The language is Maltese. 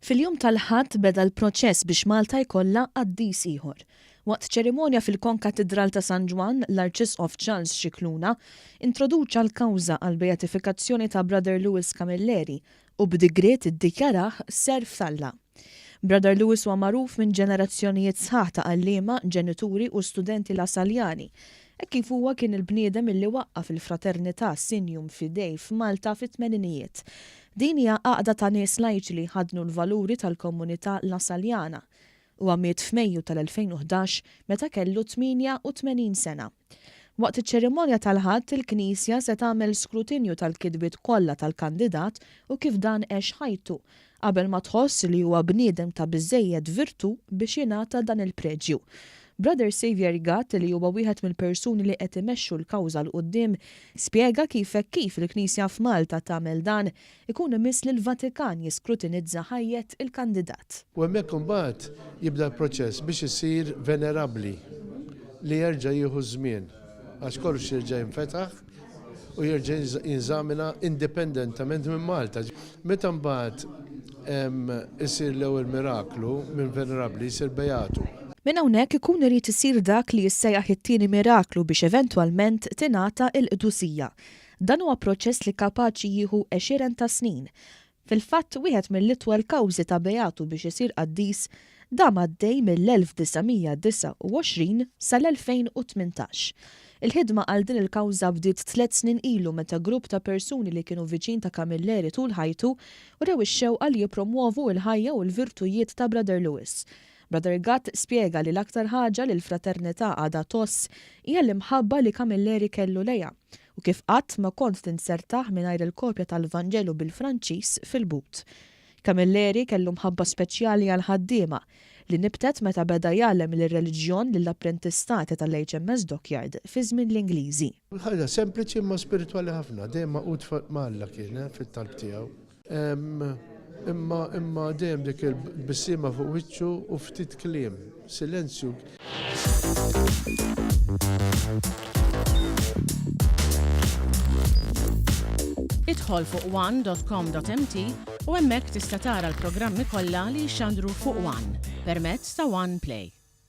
Fil-jum tal-ħadd beda l-proċess biex Malta jkollha qaddis ieħor. Waqt ċerimonja fil-Konkatedral ta' San Ġwan, l-Arċisqof Charles Scicluna introduċa l-kawża għal beatifikazzjoni ta' Brother Lewis Camilleri u b'digriet iddikjarah serf tal-Alla. Brother Lewis huwa magħruf minn ġenerazzjonijiet sħaħ ta' għalliema, ġenituri u studenti Lasaljani. Kif huwa kien il-bniedem illi waqqaf il-Fraternità Sinjum Fidej f'Malta fit-tmeninijiet. Din hija għaqda ta' nies laiċi li ħadnu l-valuri tal-komunità Lasaljana. Huwa miet f'Mejju tal-2011 meta kellu 88 sena. Waqt iċ-ċerimonja tal-ħadd il-Knisja se tagħmel skrutinju tal-kitbiet kollha tal-kandidat u kif dan għex ħajtu qabel ma tħoss li huwa bniedem ta' biżżejjed virtu biex jingħata dan il-preġju. Brother Xavier Gatt li huwa wieħed mill-persuni li qed imexxu l-kawża l quddiem spjega kif il-Knisja f'Malta tagħmel dan ikun imiss li l-Vatikan jiskrutinizza ħajjet il-kandidat. U hemmhekk imbagħad jibda l-proċess biex isir venerabbli li jerġa' jieħu żmien għax kollox jerġa' jinfetaħ u jerġa' jinżamina indipendentament minn Malta. Meta mbagħad isir l-ewwel miraklu minn venerabbli jsir beatu. Minn hawnhekk ikun irid isir dak li jissejjaħ it-tieni miraklu biex eventwalment tingħata l-qdusija. Dan huwa proċess li kapaċi jieħu 20 ta' snin. Fil-fatt wieħed mill-itwal kawżi ta' beatu biex isir qaddis dam għaddej mill-1929 sal-2018. Il-ħidma għal din il-kawża bdiet 3 snin ilu meta grupp ta' persuni li kienu viċin ta' Camilleri tul ħajtu u rew ix-xewqa li jippromuovu l-ħajja u l-virtujiet ta' Brother Lewis. Brother Gatt spjega li l-aktar ħaġa li l-fraternità għadha toss hija l-imħabba li Camilleri kellu lejha u kif qatt ma kont tinsertaħ mingħajr il-kopja tal-Vanġelu bil-Franċiż fil-but. Camilleri kellu mħabba speċjali għal ħaddiema li nibtet meta beda jgħallem il-reliġjon lill-apprentistati tal-HMS Dockyard fi żmien l-Ingliżi. Ħaġa sempliċi imma spiritwali ħafna, dejjem maqud Malla kien fit-talb tiegħu. Imma dejjem dik il-bissima fuq wiċċu u ftit kliem, silenzju. Idħol fuq one.com.mt u hemmhekk tista' tara l-programmi kollha li jxandru fuq One permezz ta' One Play.